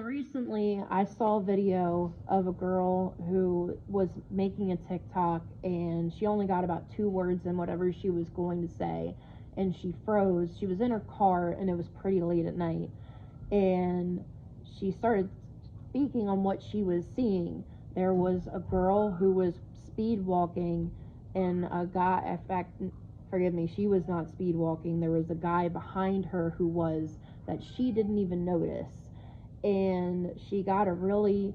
recently I saw a video of a girl who was making a TikTok, and she only got about 2 words in whatever she was going to say, and she froze. She was in her car, and it was pretty late at night, and she started speaking on what she was seeing. There was a girl who was speed walking, and a guy, in fact, forgive me, she was not speed walking. There was a guy behind her who was, that she didn't even notice. And she got a really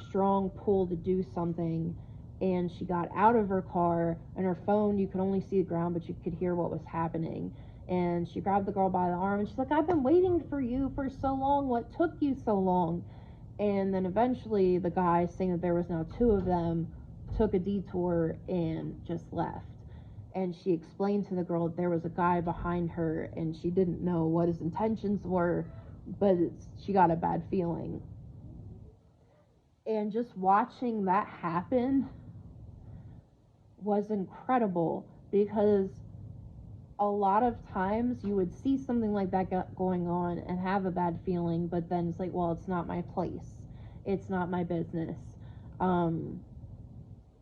strong pull to do something, and she got out of her car, and her phone, you could only see the ground, but you could hear what was happening. And she grabbed the girl by the arm, and she's like, I've been waiting for you for so long. What took you so long? And then eventually the guy, saying that there was now 2 of them, took a detour and just left. And she explained to the girl that there was a guy behind her, and she didn't know what his intentions were, but she got a bad feeling. And just watching that happen was incredible, because a lot of times you would see something like that going on and have a bad feeling, but then it's like, well, it's not my place. It's not my business.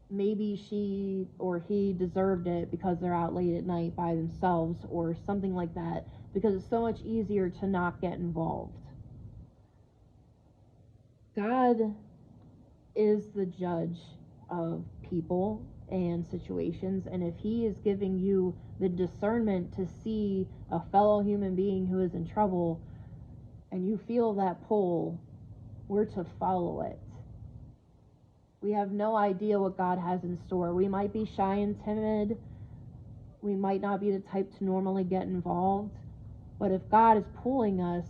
Maybe she or he deserved it because they're out late at night by themselves or something like that, because it's so much easier to not get involved. God is the judge of people and situations, and if he is giving you the discernment to see a fellow human being who is in trouble, and you feel that pull, we're to follow it. We have no idea what God has in store. We might be shy and timid. We might not be the type to normally get involved. But if God is pulling us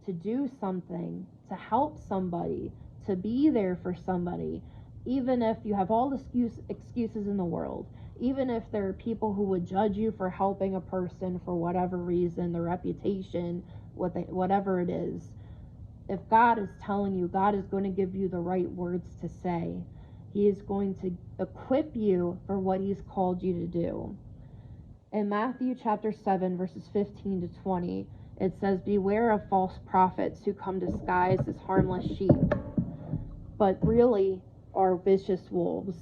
to do something, to help somebody, to be there for somebody, even if you have all the excuses in the world, even if there are people who would judge you for helping a person for whatever reason, their reputation, whatever it is, if God is telling you, God is going to give you the right words to say. He is going to equip you for what he's called you to do. In Matthew chapter 7, verses 15 to 20, it says, beware of false prophets who come disguised as harmless sheep, but really are vicious wolves.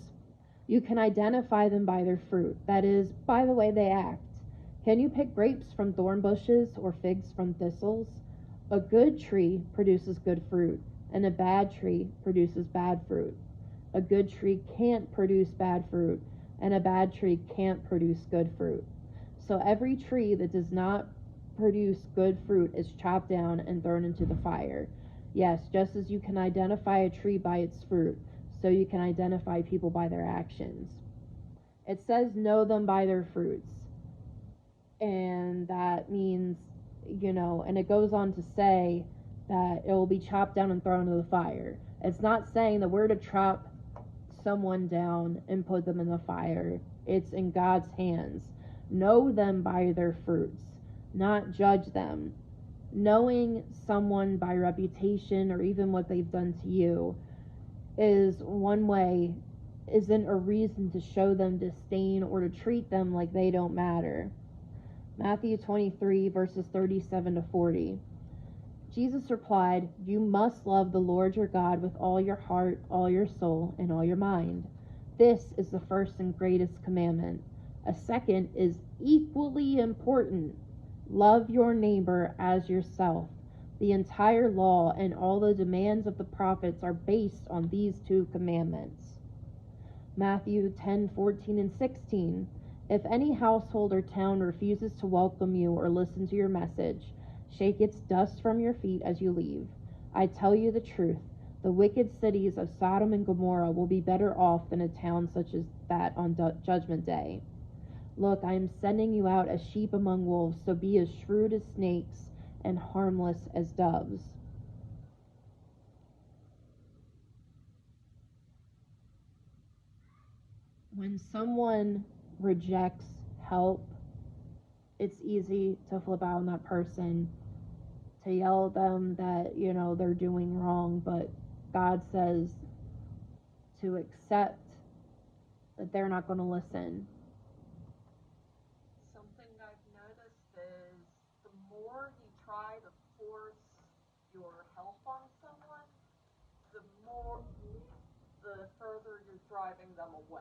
You can identify them by their fruit, that is, by the way they act. Can you pick grapes from thorn bushes or figs from thistles? A good tree produces good fruit, and a bad tree produces bad fruit. A good tree can't produce bad fruit, and a bad tree can't produce good fruit. So every tree that does not produce good fruit is chopped down and thrown into the fire. Yes, just as you can identify a tree by its fruit, so you can identify people by their actions. It says know them by their fruits. And that means, and it goes on to say that it will be chopped down and thrown into the fire. It's not saying that we're to chop someone down and put them in the fire. It's in God's hands. Know them by their fruits, not judge them. Knowing someone by reputation or even what they've done to you is one way, isn't a reason to show them disdain or to treat them like they don't matter. Matthew 23, verses 37 to 40. Jesus replied, you must love the Lord your God with all your heart, all your soul, and all your mind. This is the first and greatest commandment. A second is equally important. Love your neighbor as yourself. The entire law and all the demands of the prophets are based on these 2 commandments. Matthew 10, 14, and 16. If any household or town refuses to welcome you or listen to your message, shake its dust from your feet as you leave. I tell you the truth, the wicked cities of Sodom and Gomorrah will be better off than a town such as that on Judgment Day. Look, I am sending you out as sheep among wolves, so be as shrewd as snakes and harmless as doves. When someone rejects help, it's easy to flip out on that person, to yell at them that, they're doing wrong, but God says to accept that they're not going to listen. Something I've noticed is the more you try to force your help on someone, more, the further you're driving them away,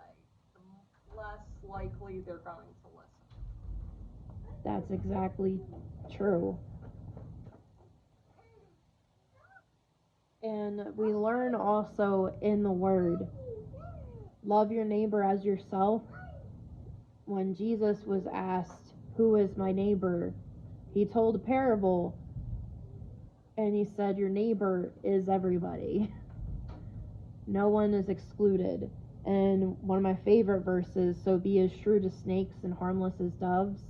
the less likely they're going to listen. That's exactly true. And we learn also in the Word, love your neighbor as yourself. When Jesus was asked, "Who is my neighbor?" he told a parable, and he said, your neighbor is everybody. No one is excluded. And one of my favorite verses, so be as shrewd as snakes and harmless as doves.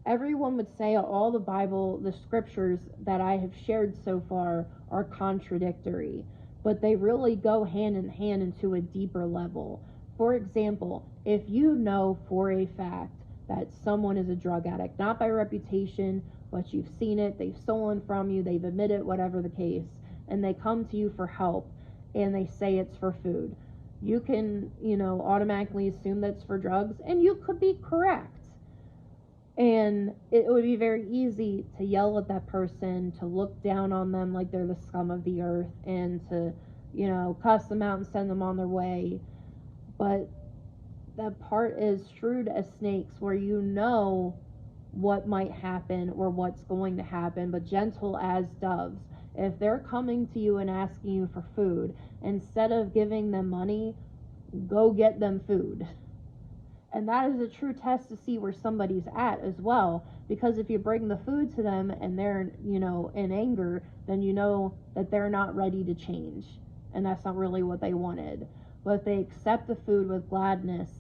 Everyone would say all the Bible, the scriptures that I have shared so far are contradictory, but they really go hand in hand into a deeper level. For example, if you know for a fact that someone is a drug addict, not by reputation, but you've seen it, they've stolen from you, they've admitted, whatever the case, and they come to you for help, and they say it's for food, you can, automatically assume that's for drugs, and you could be correct. And it would be very easy to yell at that person, to look down on them like they're the scum of the earth, and to, cuss them out and send them on their way. But that part is shrewd as snakes, where you know what might happen or what's going to happen, but gentle as doves. If they're coming to you and asking you for food, instead of giving them money, go get them food. And that is a true test to see where somebody's at as well. Because if you bring the food to them and they're, in anger, then you know that they're not ready to change. And that's not really what they wanted. But if they accept the food with gladness,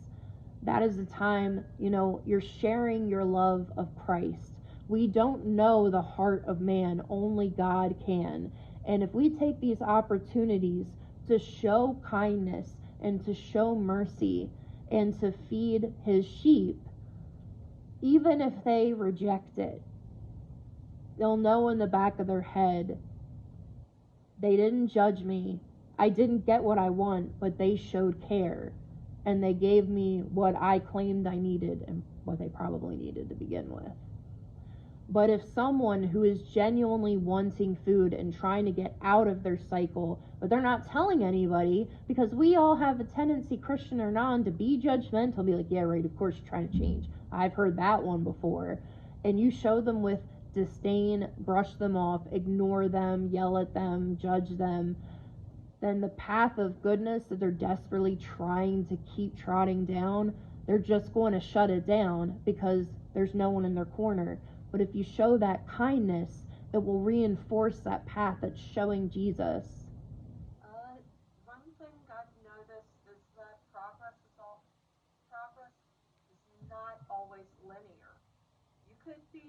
that is the time, you're sharing your love of Christ. We don't know the heart of man, only God can. And if we take these opportunities to show kindness and to show mercy, and to feed his sheep, even if they reject it, they'll know in the back of their head, they didn't judge me, I didn't get what I want, but they showed care, and they gave me what I claimed I needed, and what they probably needed to begin with. But if someone who is genuinely wanting food and trying to get out of their cycle, but they're not telling anybody, because we all have a tendency, Christian or non, to be judgmental, be like, yeah, right, of course you're trying to change. I've heard that one before. And you show them with disdain, brush them off, ignore them, yell at them, judge them, then the path of goodness that they're desperately trying to keep trotting down, they're just going to shut it down because there's no one in their corner. But if you show that kindness, it will reinforce that path that's showing Jesus. One thing I've noticed is that progress is not always linear. You could be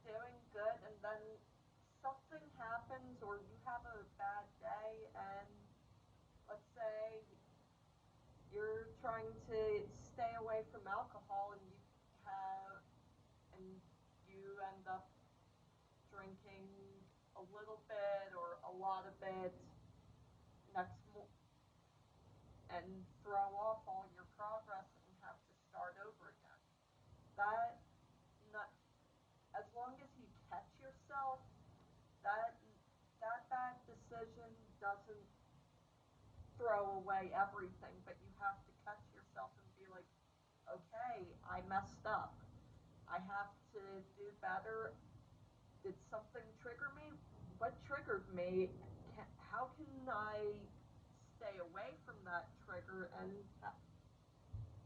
doing good and then something happens or you have a bad day and let's say you're trying to stay away from alcohol and you end up drinking a little bit or a lot of it and throw off all your progress and have to start over again. That not as long as you catch yourself, that that bad decision doesn't throw away everything, but you have to catch yourself and be like, okay, I messed up. I have to do better. Did something trigger me? What triggered me? How can I stay away from that trigger and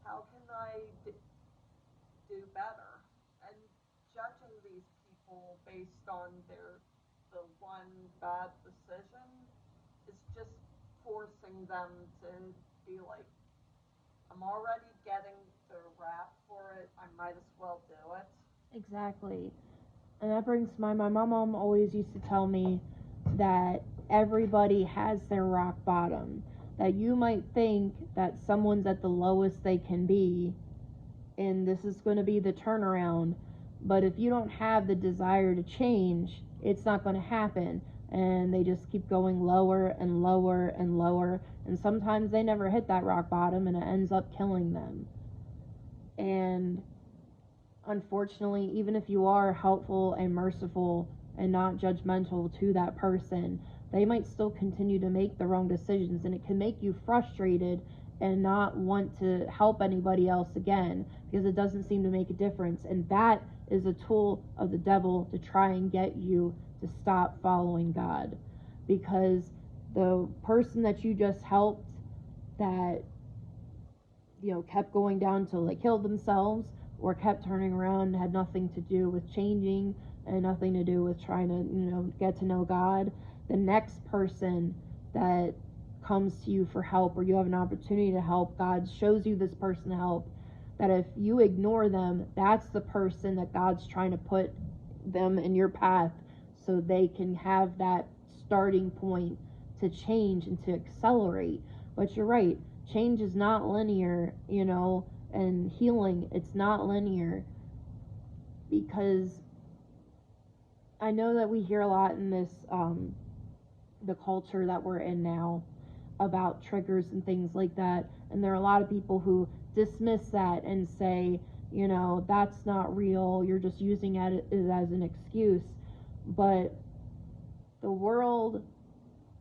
how can I do better? And judging these people based on the one bad decision is just forcing them to be like, I'm already getting the rap for it. I might as well do it. Exactly. And that brings to mind, my mom always used to tell me that everybody has their rock bottom. That you might think that someone's at the lowest they can be, and this is going to be the turnaround. But if you don't have the desire to change, it's not going to happen. And they just keep going lower and lower and lower. And sometimes they never hit that rock bottom, and it ends up killing them. And unfortunately, even if you are helpful and merciful and not judgmental to that person, they might still continue to make the wrong decisions, and it can make you frustrated and not want to help anybody else again because it doesn't seem to make a difference. And that is a tool of the devil to try and get you to stop following God, because the person that you just helped that kept going down till they killed themselves or kept turning around had nothing to do with changing and nothing to do with trying to get to know God. The next person that comes to you for help, or you have an opportunity to help, God shows you this person to help, that if you ignore them, that's the person that God's trying to put them in your path so they can have that starting point to change and to accelerate. But you're right, change is not linear, and healing, it's not linear, because I know that we hear a lot in this the culture that we're in now about triggers and things like that, and there are a lot of people who dismiss that and say, that's not real, you're just using it as an excuse. But the world,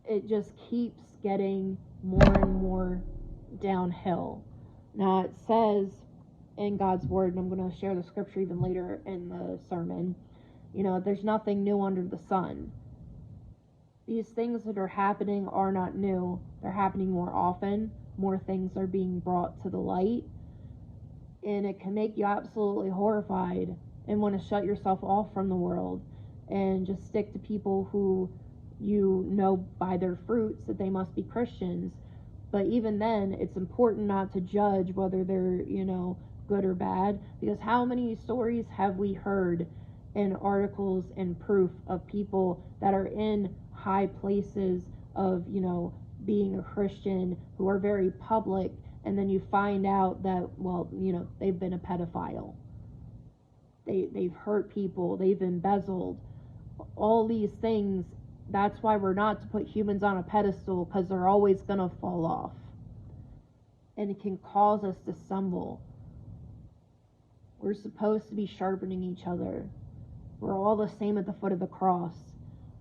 it just keeps getting more and more downhill. Now it says in God's word, and I'm going to share the scripture even later in the sermon, there's nothing new under the sun. These things that are happening are not new. They're happening more often. More things are being brought to the light. And it can make you absolutely horrified and want to shut yourself off from the world and just stick to people who by their fruits that they must be Christians. But even then, it's important not to judge whether they're, good or bad, because how many stories have we heard in articles and proof of people that are in high places of, being a Christian, who are very public, and then you find out that, they've been a pedophile. They've hurt people, they've embezzled, all these things. That's why we're not to put humans on a pedestal, because they're always going to fall off. And it can cause us to stumble. We're supposed to be sharpening each other. We're all the same at the foot of the cross.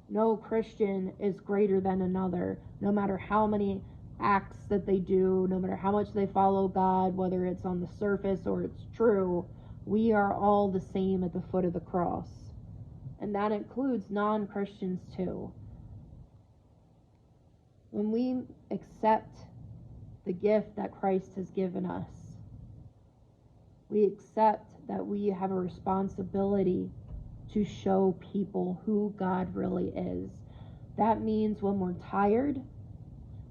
No Christian is greater than another, no matter how many acts that they do, no matter how much they follow God, whether it's on the surface or it's true. We are all the same at the foot of the cross. And that includes non-Christians too. When we accept the gift that Christ has given us, we accept that we have a responsibility to show people who God really is. That means when we're tired,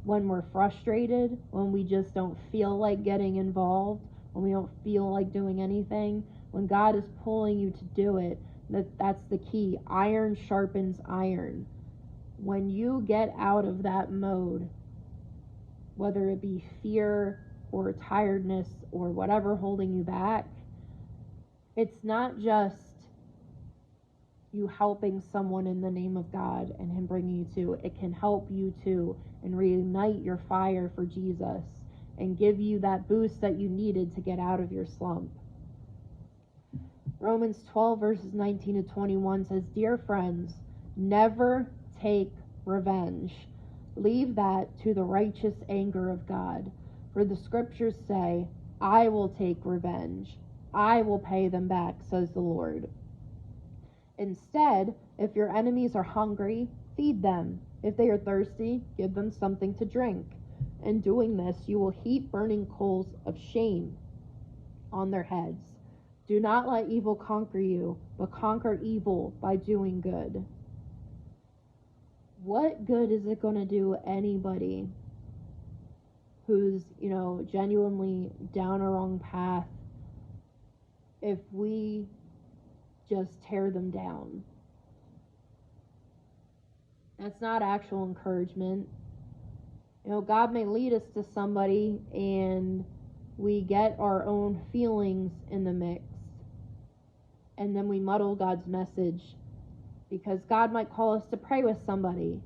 when we're frustrated, when we just don't feel like getting involved, when we don't feel like doing anything, when God is pulling you to do it, that's the key. Iron sharpens iron. When you get out of that mode, whether it be fear or tiredness or whatever holding you back, it's not just you helping someone in the name of God and Him bringing you to. It can help you too and reignite your fire for Jesus and give you that boost that you needed to get out of your slump. Romans 12 verses 19 to 21 says, "Dear friends, never take revenge. Leave that to the righteous anger of God. For the scriptures say, I will take revenge. I will pay them back, says the Lord. Instead, if your enemies are hungry, feed them. If they are thirsty, give them something to drink. In doing this, you will heap burning coals of shame on their heads. Do not let evil conquer you, but conquer evil by doing good." What good is it going to do anybody who's, genuinely down a wrong path if we just tear them down? That's not actual encouragement. God may lead us to somebody and we get our own feelings in the mix, and then we muddle God's message, because God might call us to pray with somebody,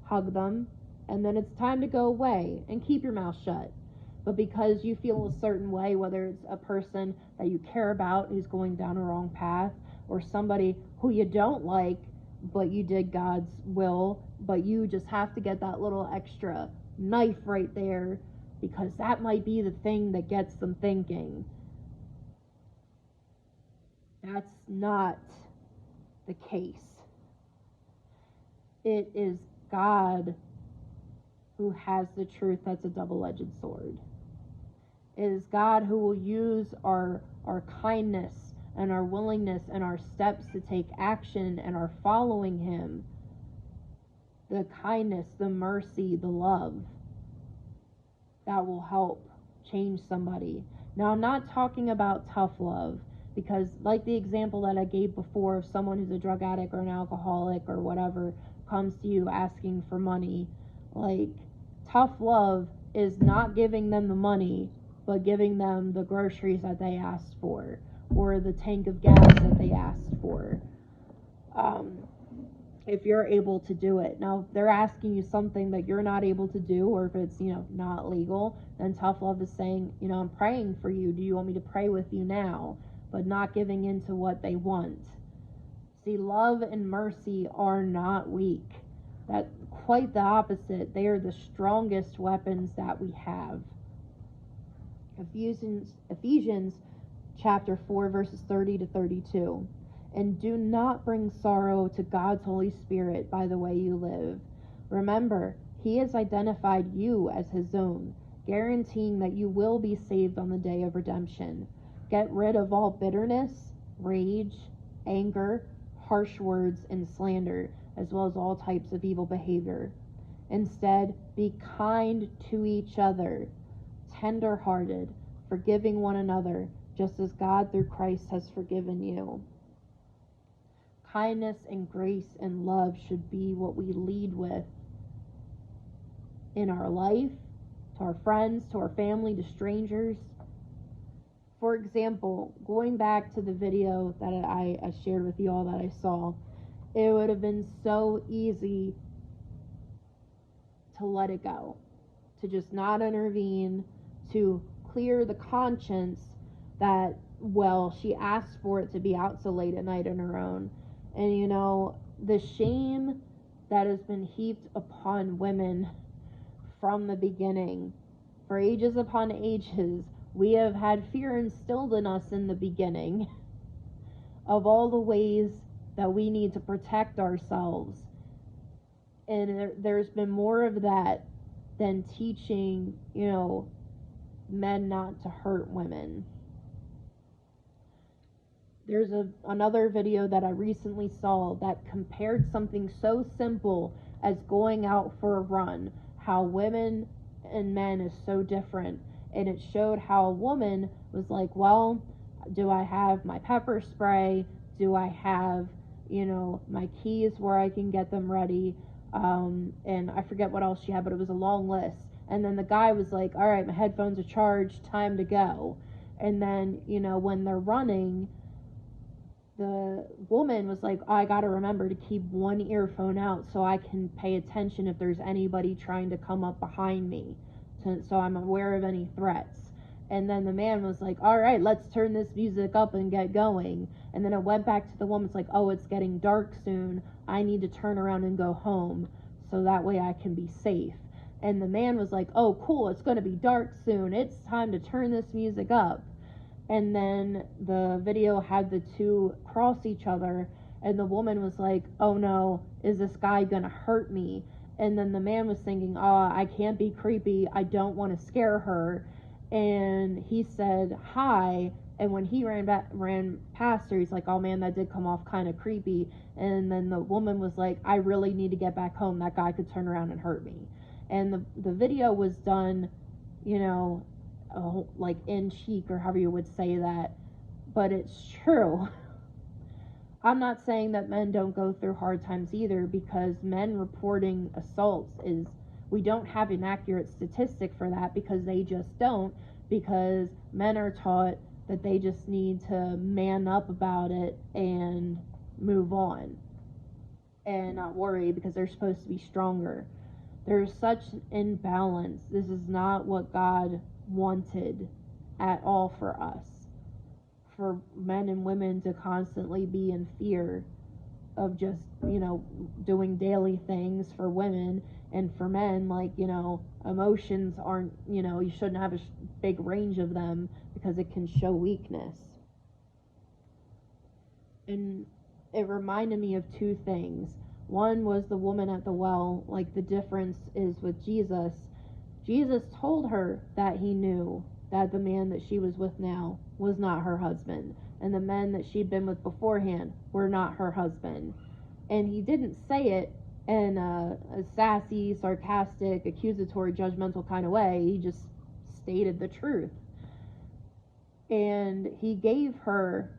hug them, and then it's time to go away and keep your mouth shut. But because you feel a certain way, whether it's a person that you care about who's going down a wrong path, or somebody who you don't like but you did God's will, but you just have to get that little extra knife right there because that might be the thing that gets them thinking. That's not the case. It is God who has the truth that's a double-edged sword. It is God who will use our kindness and our willingness and our steps to take action and our following Him. The kindness, the mercy, the love that will help change somebody. Now, I'm not talking about tough love, because like the example that I gave before of someone who's a drug addict or an alcoholic or whatever comes to you asking for money, like, tough love is not giving them the money, but giving them the groceries that they asked for, or the tank of gas that they asked for. If you're able to do it. Now, if they're asking you something that you're not able to do, or if it's, not legal, then tough love is saying, I'm praying for you. Do you want me to pray with you now? But not giving in to what they want. See, love and mercy are not weak. That's quite the opposite. They are the strongest weapons that we have. Ephesians chapter 4, verses 30 to 32. And do not bring sorrow to God's Holy Spirit by the way you live. Remember, He has identified you as His own, guaranteeing that you will be saved on the day of redemption. Get rid of all bitterness, rage, anger, harsh words, and slander, as well as all types of evil behavior. Instead, be kind to each other, tender-hearted, forgiving one another, just as God through Christ has forgiven you. Kindness and grace and love should be what we lead with in our life, to our friends, to our family, to strangers. For example, going back to the video that I shared with you all that I saw, it would have been so easy to let it go, to just not intervene, to clear the conscience that, well, she asked for it to be out so late at night on her own. And the shame that has been heaped upon women from the beginning, for ages upon ages, we have had fear instilled in us in the beginning of all the ways that we need to protect ourselves. And there's been more of that than teaching, men not to hurt women. There's another video that I recently saw that compared something so simple as going out for a run, how women and men is so different. And it showed how a woman was like, well, do I have my pepper spray? Do I have, my keys where I can get them ready? And I forget what else she had, but it was a long list. And then the guy was like, all right, my headphones are charged, time to go. And then, when they're running, the woman was like, I gotta remember to keep one earphone out so I can pay attention if there's anybody trying to come up behind me, so I'm aware of any threats. And then the man was like, all right, let's turn this music up and get going. And then it went back to the woman. It's like, oh, it's getting dark soon. I need to turn around and go home so that way I can be safe. And the man was like, oh, cool, it's going to be dark soon. It's time to turn this music up. And then the video had the two cross each other, and the woman was like, oh no, is this guy gonna hurt me? And then the man was thinking, I can't be creepy, I don't want to scare her. And he said hi, and when he ran past her, he's like, oh man, that did come off kind of creepy. And then the woman was like, I really need to get back home, that guy could turn around and hurt me. And the video was done, like in cheek, or however you would say that, but it's true. I'm not saying that men don't go through hard times either, because men reporting assaults we don't have an accurate statistic for that, because they just don't, because men are taught that they just need to man up about it and move on and not worry, because they're supposed to be stronger. There's such an imbalance. This is not what God wanted at all for us, for men and women to constantly be in fear of just, doing daily things for women, and for men, like, emotions aren't, you shouldn't have a big range of them because it can show weakness. And it reminded me of two things. One was the woman at the well. Like, the difference is with Jesus. Jesus told her that he knew that the man that she was with now was not her husband, and the men that she'd been with beforehand were not her husband. And he didn't say it in a sassy, sarcastic, accusatory, judgmental kind of way. He just stated the truth. And he gave her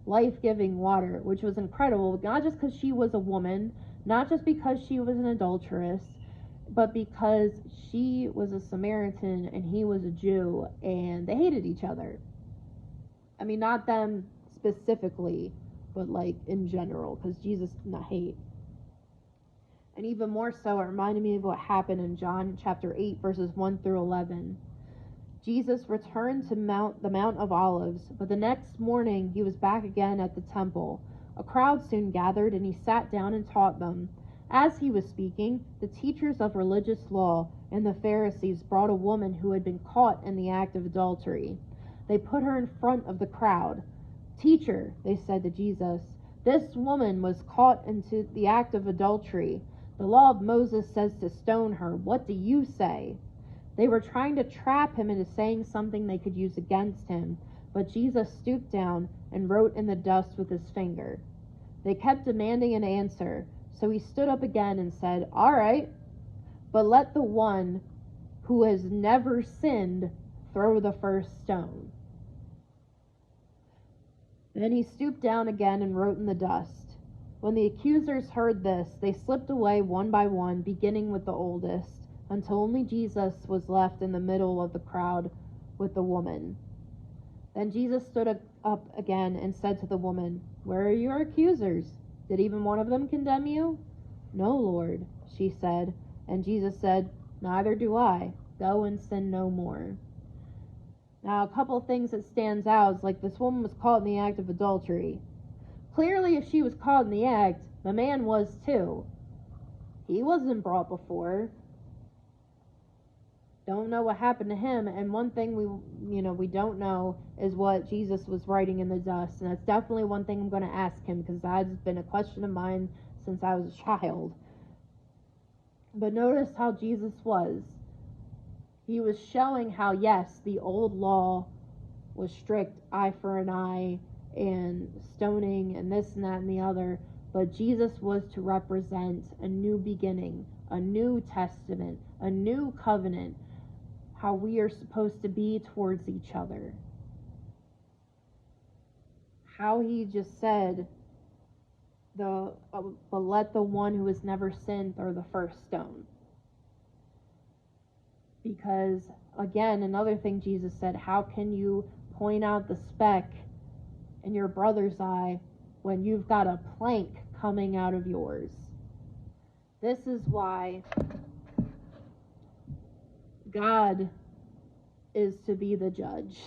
life-giving water, which was incredible, not just because she was a woman, not just because she was an adulteress, but because she was a Samaritan and he was a Jew, and they hated each other. I mean, not them specifically, but like in general, because Jesus did not hate. And even more so, it reminded me of what happened in John chapter 8, verses 1 through 11. Jesus returned to the Mount of Olives, but the next morning he was back again at the temple. A crowd soon gathered, and he sat down and taught them. As he was speaking, the teachers of religious law and the Pharisees brought a woman who had been caught in the act of adultery. They put her in front of the crowd. "Teacher," they said to Jesus, "this woman was caught into the act of adultery. The law of Moses says to stone her. What do you say?" They were trying to trap him into saying something they could use against him, but Jesus stooped down and wrote in the dust with his finger. They kept demanding an answer, so he stood up again and said, "All right, but let the one who has never sinned throw the first stone." Then he stooped down again and wrote in the dust. When the accusers heard this, they slipped away one by one, beginning with the oldest, until only Jesus was left in the middle of the crowd with the woman. Then Jesus stood up again and said to the woman, "Where are your accusers? Did even one of them condemn you?" "No, Lord," she said. And Jesus said, "Neither do I. Go and sin no more." Now, a couple of things that stands out is, like, this woman was caught in the act of adultery. Clearly, if she was caught in the act, the man was too. He wasn't brought before. Don't know what happened to him. And one thing we don't know is what Jesus was writing in the dust. And that's definitely one thing I'm going to ask him, because that's been a question of mine since I was a child. But notice how Jesus was. He was showing how, yes, the old law was strict, eye for an eye, and stoning, and this and that and the other. But Jesus was to represent a new beginning, a new testament, a new covenant, how we are supposed to be towards each other. How he just said, but let the one who has never sinned throw the first stone. Because, again, another thing Jesus said, how can you point out the speck in your brother's eye when you've got a plank coming out of yours? This is why God is to be the judge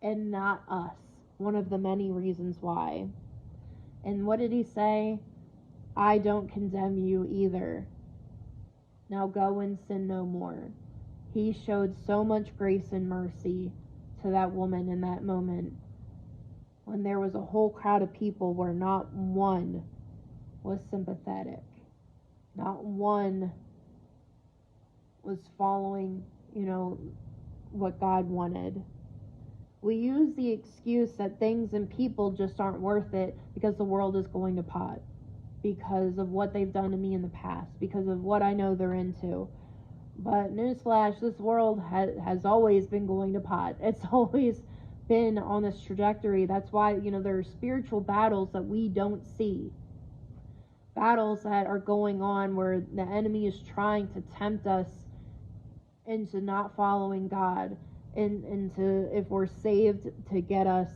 and not us. One of the many reasons why. And what did he say? "I don't condemn you either. Now go and sin no more." He showed so much grace and mercy to that woman in that moment, when there was a whole crowd of people where not one was sympathetic. Not one was following, what God wanted. We use the excuse that things and people just aren't worth it because the world is going to pot, because of what they've done to me in the past, because of what I know they're into. But newsflash, this world has always been going to pot. It's always been on this trajectory. That's why, there are spiritual battles that we don't see. Battles that are going on where the enemy is trying to tempt us into not following God, and to, if we're saved, to get us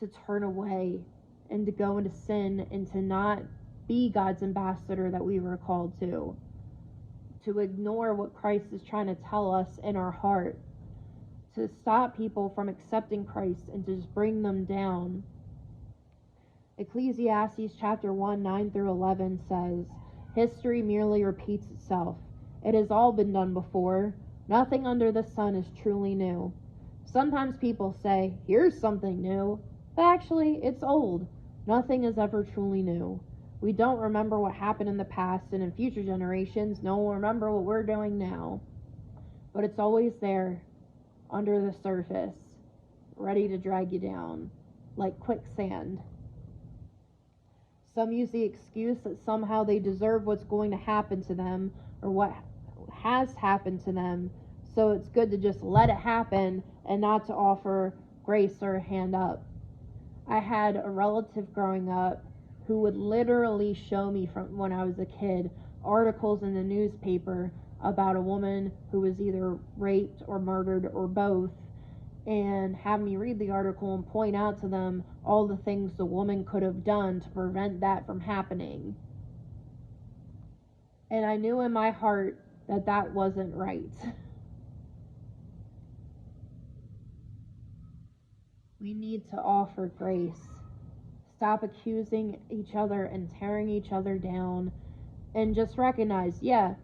to turn away and to go into sin and to not be God's ambassador that we were called to ignore what Christ is trying to tell us in our heart, to stop people from accepting Christ and to just bring them down. Ecclesiastes chapter 1, 9 through 11 says, "History merely repeats itself. It has all been done before. Nothing under the sun is truly new. Sometimes people say, 'Here's something new,' but actually it's old. Nothing is ever truly new. We don't remember what happened in the past, and in future generations, no one will remember what we're doing now. But it's always there, under the surface, ready to drag you down, like quicksand." Some use the excuse that somehow they deserve what's going to happen to them, or what has happened to them, so it's good to just let it happen and not to offer grace or a hand up. I had a relative growing up who would literally show me, from when I was a kid, articles in the newspaper about a woman who was either raped or murdered or both, and have me read the article and point out to them all the things the woman could have done to prevent that from happening. And I knew in my heart that that wasn't right. We need to offer grace. Stop accusing each other and tearing each other down, and just recognize, yeah,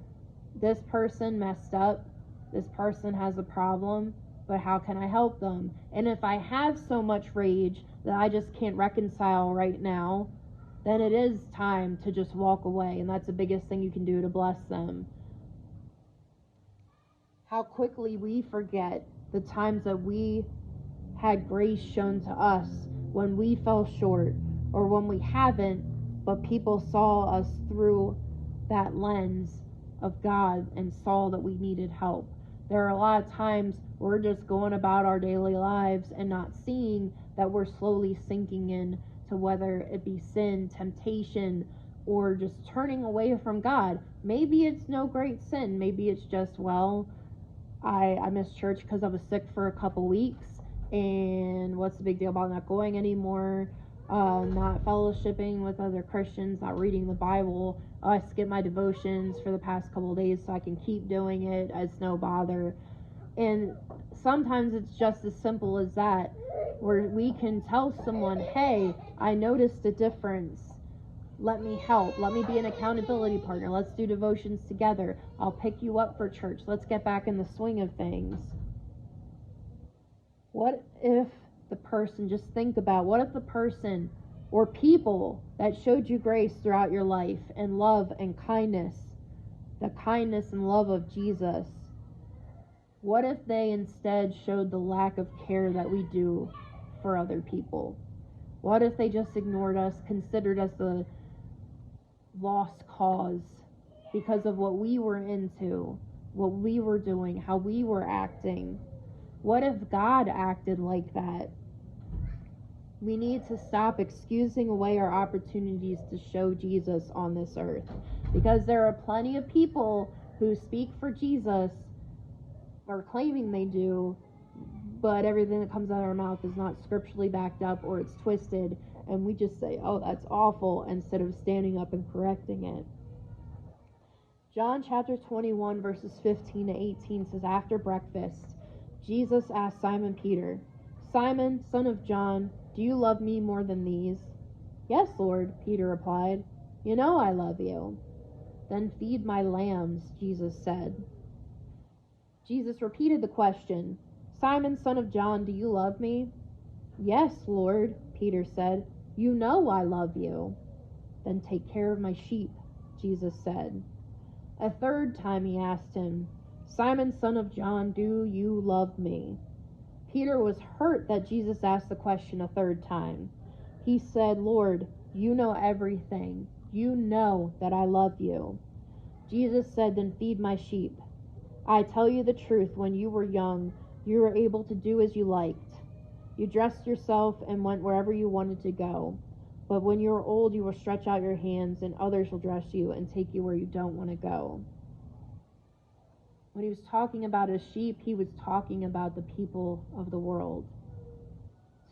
this person messed up, this person has a problem, but how can I help them? And if I have so much rage that I just can't reconcile right now, then it is time to just walk away, and that's the biggest thing you can do to bless them. How quickly we forget the times that we had grace shown to us when we fell short, or when we haven't, but people saw us through that lens of God and saw that we needed help. There are a lot of times we're just going about our daily lives and not seeing that we're slowly sinking in to whether it be sin, temptation, or just turning away from God. Maybe it's no great sin. Maybe it's just, well, I missed church because I was sick for a couple weeks, and what's the big deal about not going anymore? Not fellowshipping with other Christians, not reading the Bible. I skip my devotions for the past couple of days so I can keep doing it. It's no bother. And sometimes it's just as simple as that, where we can tell someone, hey, I noticed a difference. Let me help. Let me be an accountability partner. Let's do devotions together. I'll pick you up for church. Let's get back in the swing of things. What if the person, just think about, what if the person or people that showed you grace throughout your life and love and kindness, the kindness and love of Jesus, what if they instead showed the lack of care that we do for other people? What if they just ignored us, considered us the lost cause because of what we were into, what we were doing, how we were acting? What if God acted like that? We need to stop excusing away our opportunities to show Jesus on this earth, because there are plenty of people who speak for Jesus or claiming they do, but everything that comes out of our mouth is not scripturally backed up, or it's twisted, and we just say, oh, that's awful, instead of standing up and correcting it. John chapter 21 verses 15 to 18 says, after breakfast, Jesus asked Simon Peter, "Simon, son of John, do you love me more than these?" "Yes, Lord," Peter replied. "You know I love you." "Then feed my lambs," Jesus said. Jesus repeated the question, "Simon, son of John, do you love me?" "Yes, Lord," Peter said. "You know I love you." "Then take care of my sheep," Jesus said. A third time he asked him, "Simon, son of John, do you love me?" Peter was hurt that Jesus asked the question a third time. He said, "Lord, you know everything. You know that I love you." Jesus said, "Then feed my sheep. I tell you the truth, when you were young, you were able to do as you liked. You dressed yourself and went wherever you wanted to go. But when you are old, you will stretch out your hands, and others will dress you and take you where you don't want to go." When he was talking about his sheep, he was talking about the people of the world.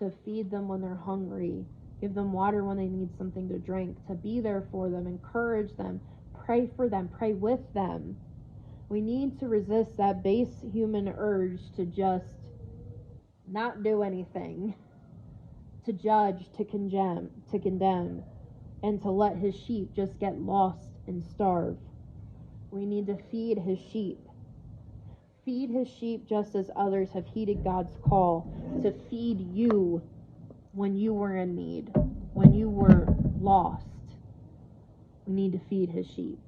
To feed them when they're hungry, give them water when they need something to drink, to be there for them, encourage them, pray for them, pray with them. We need to resist that base human urge to just not do anything, to judge, to condemn, and to let his sheep just get lost and starve. We need to feed his sheep. Feed his sheep just as others have heeded God's call to feed you when you were in need, when you were lost. We need to feed his sheep.